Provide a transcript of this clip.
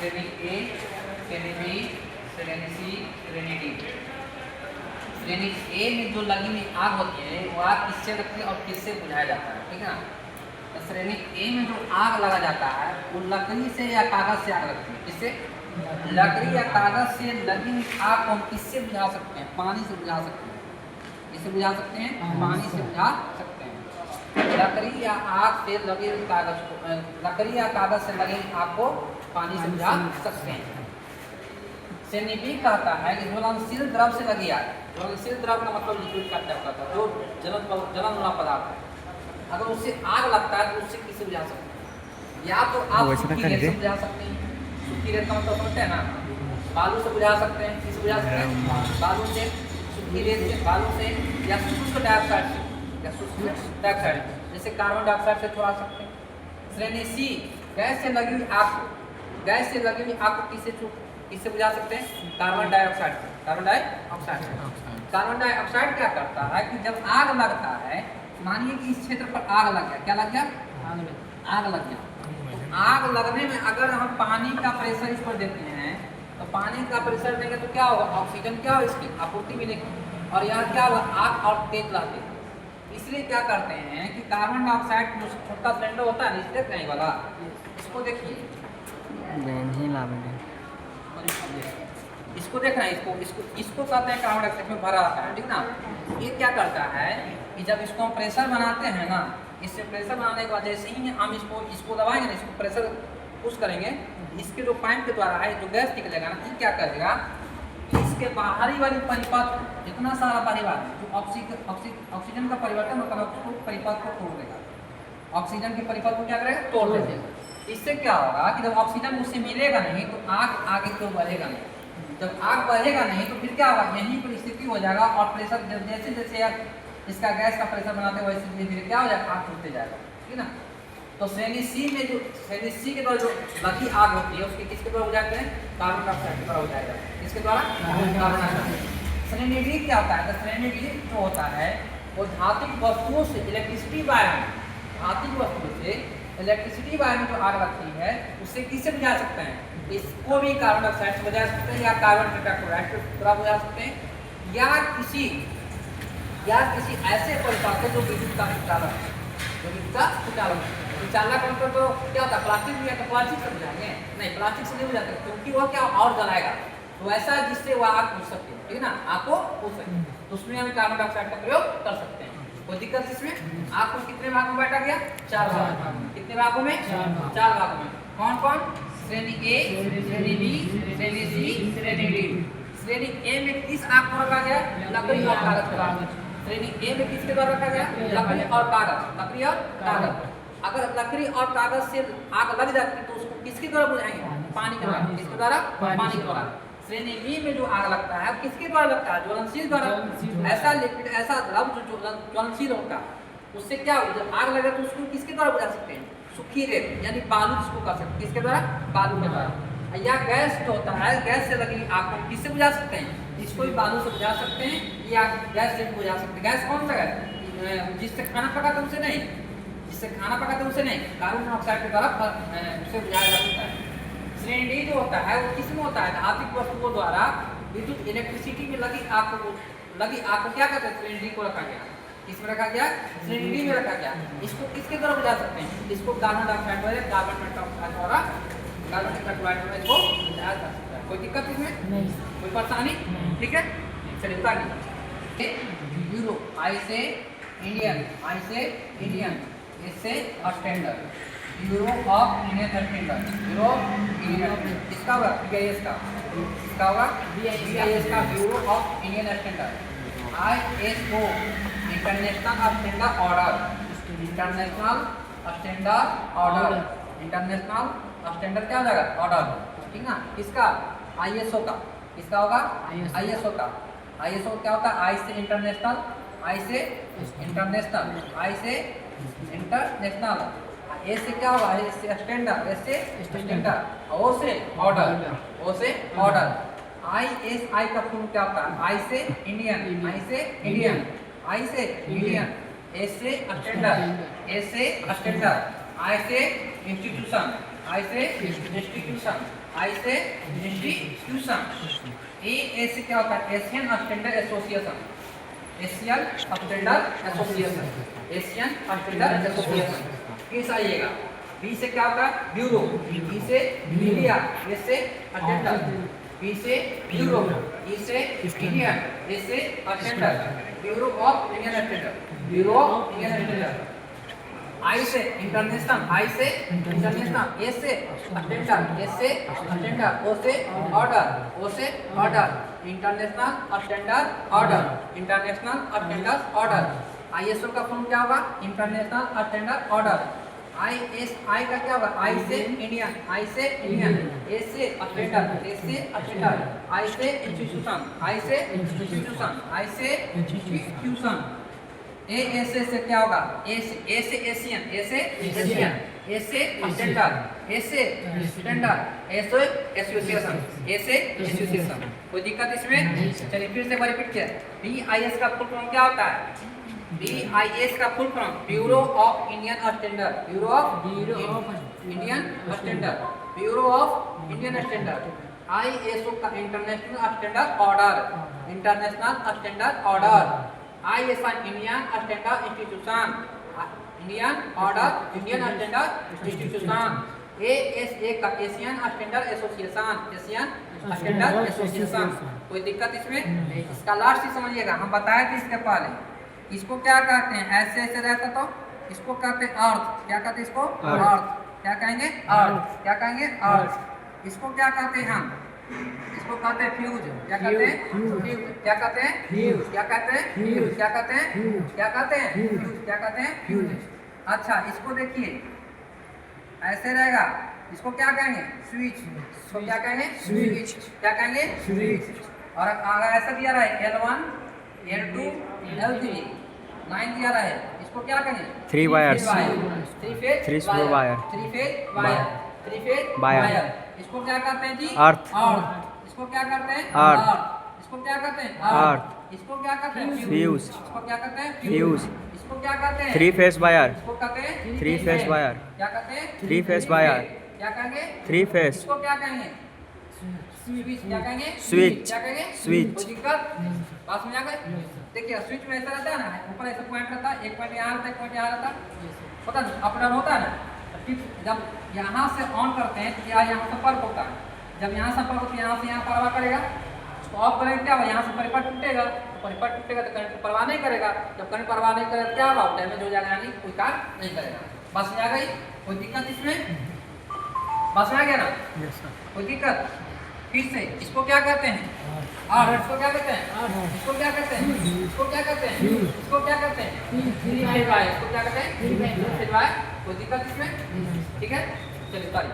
श्रेणी ए, श्रेणी बी, श्रेणी सी, श्रेणी डी। श्रेणी ए में जो लगी हुई आग होती है वो आग किससे लगती है और किससे बुझाया जाता है, ठीक है ना। तो श्रेणी ए में जो आग लगा जाता है वो लकड़ी से या कागज से आग लगती है। किससे? लकड़ी या कागज से लगी हुई आग को हम किससे बुझा सकते हैं? पानी से बुझा सकते हैं। किससे बुझा सकते हैं? पानी से बुझा सकते हैं। लकड़ी या आग से लगे हुए कागज को, लकड़ी या कागज से लगे आग को पानी से बुझा सकते हैं। श्रेणी बी कहता है कि ज्वलनशील द्रव से लगी आग। ज्वलनशील द्रव का मतलब लिक्विड का टाइप का था, जो जलन वाला पदार्थ है। अगर उससे आग लगता है तो उससे किससे बुझा सकते हैं? या तो आप सूखी रेत से बुझा सकते हैं। सूखी रेत का मतलब समझते हैं ना, बालू से बुझा सकते हैं। किससे बुझा सकते हैं? बालू से, सूखी रेत से, बालू से, या शुष्क डाइऑक्साइड से, या शुष्क डाइऑक्साइड जैसे कार्बन डाइऑक्साइड से छुड़ा सकते हैं। श्रेणी सी गैस से लगी हुई आग को, गैस से लगी हुई आग को किससे बुझा सकते हैं? कार्बन डाइऑक्साइड से। कार्बन डाइऑक्साइड से। कार्बन डाइऑक्साइड क्या करता है कि जब आग लगता है, मानिए कि इस क्षेत्र पर आग लग गया, क्या लग गया? आग लग गया। तो आग लगने में अगर हम पानी का प्रेशर इस पर देते हैं तो पानी का प्रेशर देंगे तो क्या होगा? ऑक्सीजन क्या होगा? इसकी आपूर्ति मिलेगी। और यहाँ क्या होगा? आग और तेज लहरें। इसलिए क्या करते हैं कि कार्बन डाइऑक्साइड छोटा सिलेंडर होता है, इसलिए नहीं वाला, इसको देखिए, इसको देखना है, इसको कहते हैं कार्बन डाइऑक्साइड में भरा रहता है, ठीक ना। ये क्या करता है कि जब इसको हम प्रेशर बनाते हैं ना, इससे प्रेशर बनाने के बाद जैसे ही हम इसको दबाएंगे ना, इसको प्रेशर पुश करेंगे, इसके जो पाइप के द्वारा है जो गैस निकलेगा ना, ये क्या करेगा, इसके बाहरी वाली परिपथ जितना सारा परिवार जो ऑक्सीजन का परिवर्तन होता है उसको परिपथ को तोड़ देगा। ऑक्सीजन की परिपथ को क्या करेगा? तोड़ देगा। इससे क्या होगा कि जब ऑक्सीजन उससे मिलेगा नहीं तो आग आगे की ओर बढ़ेगा नहीं। जब आग बढ़ेगा नहीं तो फिर क्या होगा? यहीं पर स्थिति हो जाएगा और प्रेशर जैसे जैसे इसका गैस का प्रेशर बनाते हुए धीरे धीरे क्या हो जाएगा? आग टूटते जाएगा, ठीक ना। तो श्रेणी सी में जो श्रेणी सी के द्वारा जो लगी आग होती है उसके किसके द्वारा बुझाते हैं? कार्बन डाइऑक्साइड के द्वारा बुझाया जाता है। किसके द्वारा? Carbon dioxide. श्रेणी डी क्या होता है? तो श्रेणी डी जो होता है वो धात्विक वस्तुओं से इलेक्ट्रिसिटी वायर, धात्विक वस्तुओं से इलेक्ट्रिसिटी वायर में जो आग लगती है उससे किससे बुझा सकते हैं? इसको भी कार्बन डाइऑक्साइड से बुझा सकते हैं, या कार्बन टेट्राक्लोराइड से थोड़ा बुझा सकते हैं, या किसी ऐसे परिपाक जो विद्युत का संचालक है, जो विद्युत का संचालक है। चालक मतलब तो क्या होता है? प्लास्टिक भी है तो प्लास्टिक से बुझाएंगे नहीं, प्लास्टिक से नहीं बुझाते क्योंकि वह क्या और जलाएगा। तो ऐसा जिससे वह आग बुझ सकती है, ठीक है ना, आग को बुझ सकती है। तो उसमें हम कार्बन डाइऑक्साइड का प्रयोग कर सकते हैं। कोई दिक्कत इसमें? आग को कितने भागों में बांटा गया? 4 भाग। कितने भागों में? 4 भागों में। कौन कौन? श्रेणी ए, श्रेणी बी, श्रेणी सी, श्रेणी डी। श्रेणी ए में किस आग को रखा गया? लकड़ी और कागज को। श्रेणी ए में किसके द्वारा रखा गया? लकड़ी और कागज। लकड़ी और कागज। अगर लकड़ी और कागज से आग लग जाती है तो उसको किसके द्वारा बुझाएंगे? पानी के द्वारा। किसके द्वारा? पानी के द्वारा। श्रेणी बी में जो आग लगता है किसके द्वारा लगता है? ज्वलनशील द्वारा। ऐसा लिक्विड, ऐसा द्रव जो ज्वलनशील होता है उससे क्या होगा? जब आग लगे तो उसको किसके द्वारा बुझा सकते हैं? सूखी रेत यानी बालू जिसको कर सकते हैं। किसके द्वारा? बालू के द्वारा। या गैस जो होता है, गैस से लगी आग को किससे बुझा सकते हैं? इसको भी बालू से बुझा सकते हैं या गैस से बुझा सकते हैं। गैस कौन सा गैस? जिससे खाना पकाते उसे नहीं, जिससे खाना पकाते उसे नहीं, कार्बन डाइऑक्साइड के द्वारा उसे बुझाया जा सकता है। श्रेणी डी जो होता है वो किसमें होता है? धात्विक वस्तुओं द्वारा विद्युत इलेक्ट्रिसिटी में लगी आग को क्या कहते हैं? श्रेणी डी को रखा गया। किसमें रखा गया? श्रेणी डी में रखा गया। इसको किसके द्वारा बुझा सकते हैं? इसको कार्बन डाइऑक्साइड द्वारा, कार्बन टेट्राक्लोराइड द्वारा, कार्बन टेट्राक्लोराइड द्वारा इसको बुझाया जा सकता है। कोई दिक्कत इसमें नहीं, कोई परेशानी? ठीक है, चलिए बता दीजिए। यूरो, आई से इंडियन, आई से इंडियन, इससे standard, euro of Indian standard, euro Indian, इसका होगा बीआईएस का, इसका होगा बीआईएस का, euro of Indian standard. ISO international standard order, international standard order, international standard क्या हो जाएगा? ऑर्डर, ठीक ना। किसका? ISO का। किसका होगा? ISO का। ISO क्या होता है? आई से इंटरनेशनल, आई से इंटरनेशनल, आई से इंटरनेशनल, ए से क्या होगा? ए से स्टैंडर्ड, एस से स्टैंडर्ड, ओ से ऑर्डर, ओ से ऑर्डर। ISI का फुल क्या होता है? आई से इंडियन, आई से इंडियन, आई से इंडियन, ए से स्टैंडर्ड, ए से स्टैंडर्ड, आई से इंस्टीट्यूशन, आई से इंस्टीट्यूशन, आई से इंस्टीट्यूशन। ए से क्या होता है? Asian standard association, Asian standard association, Asian standard association. किस आइएगा? बी से क्या होता है? ब्यूरो, बी से मीडिया, ए से अटेंडर, बी से ब्यूरो, ई से इंडियन, ए से attender, bureau of Indian attender, bureau of Indian attender. I से इंटरनेशनल, आई से इंटरनेशनल, ए से अटेंडर, ए से अटेंडर, ओ से ऑर्डर, ओ से order, international attender order, international attender order. ISO का फॉर्म क्या होगा? International attender order. आई का क्या होगा? आई से इंडियन, आई से इंडियन, ए से अटेंडर, ए से अटेंडर, आई से इंस्टीट्यूशन, आई से इंस्टीट्यूशन, आई से इंस्टीट्यूशन। ए से क्या होगा? ए से एशियन, ए से एशियन, ए से अटेंडर, ए से स्टैंडर्ड, ए से एसोसिएशन, ए से एसोसिएशन। कोई दिक्कत इसमें? चलिए फिर से रिपीट किया। BIS का फुल फॉर्म क्या होता है? BIS का full form bureau of Indian standard, bureau of Indian standard, bureau of Indian standard. ISO का international standard order, international standard order. ISI Indian standard institution, Indian order, Indian standard institution. ASA का Asian standard association, Asian standard association. कोई दिक्कत इसमें? इसका last ही समझिएगा, हम बताए थे इसके पहले। इसको क्या कहते हैं? ऐसे ऐसे रहता तो इसको कहते हैं अर्थ। क्या कहते हैं इसको? अर्थ। क्या कहेंगे? अर्थ। क्या कहेंगे? अर्थ। इसको क्या कहते हैं हम? इसको कहते हैं फ्यूज। क्या कहते हैं? फ्यूज। क्या कहते हैं? फ्यूज। क्या कहते हैं? फ्यूज। क्या कहते हैं? क्या कहते हैं? फ्यूज। क्या कहते हैं? फ्यूज। अच्छा, इसको देखिए ऐसे रहेगा, इसको क्या कहेंगे? स्विच। इसको क्या कहेंगे? स्विच। क्या कहेंगे? स्विच। और अगर ऐसा दिया रहा है L1 L2 L3 9 दिया रहा है, इसको क्या कहेंगे? 3 wires, 3 phase 3 screw wire, 3 phase wire, 3 phase wire. इसको क्या कहते हैं जी? अर्थ। अर्थ। इसको क्या कहते हैं? अर्थ। इसको क्या कहते हैं? अर्थ। इसको क्या कहते हैं? फ्यूज। इसको क्या कहते हैं? फ्यूज। इसको क्या कहते हैं? 3 फेज वायर, इसको कहते हैं 3 फेज वायर, क्या कहते हैं? 3 फेज वायर, क्या कहेंगे? 3 फेज, इसको क्या कहेंगे? स्विच। क्या कहेंगे? स्विच। क्या कहेंगे? स्विच। कोई दिक्कत? बात समझ आ गई? देखिए स्विच में ऐसा रहता है ना, ऊपर ऐसा पॉइंट रहता है, एक पॉइंट यहाँ रहता है, एक पॉइंट यहाँ रहता है, पता नहीं अप डाउन होता है ना। ठीक, जब यहाँ से ऑन करते हैं तो यहाँ संपर्क होता है, जब यहाँ संपर्क होता है यहाँ से यहाँ परवाह करेगा, तो ऑफ करेंगे क्या होगा? यहाँ से परिपथ टूटेगा, परिपथ टूटेगा तो करंट परवाह नहीं करेगा, जब करंट परवाह नहीं करेगा तो क्या होगा? डैमेज हो जाएगा, यानी कोई कार्य नहीं करेगा। बात समझ आ गई? कोई दिक्कत इसमें? बात समझ आ गया ना? कोई दिक्कत? फिर से इसको क्या कहते हैं? इसको क्या कहते हैं? इसको क्या कहते हैं? इसको क्या कहते हैं? इसको क्या कहते हैं? इसको क्या कहते हैं? कोई दिक्कत इसमें? ठीक है, चलिए सॉरी।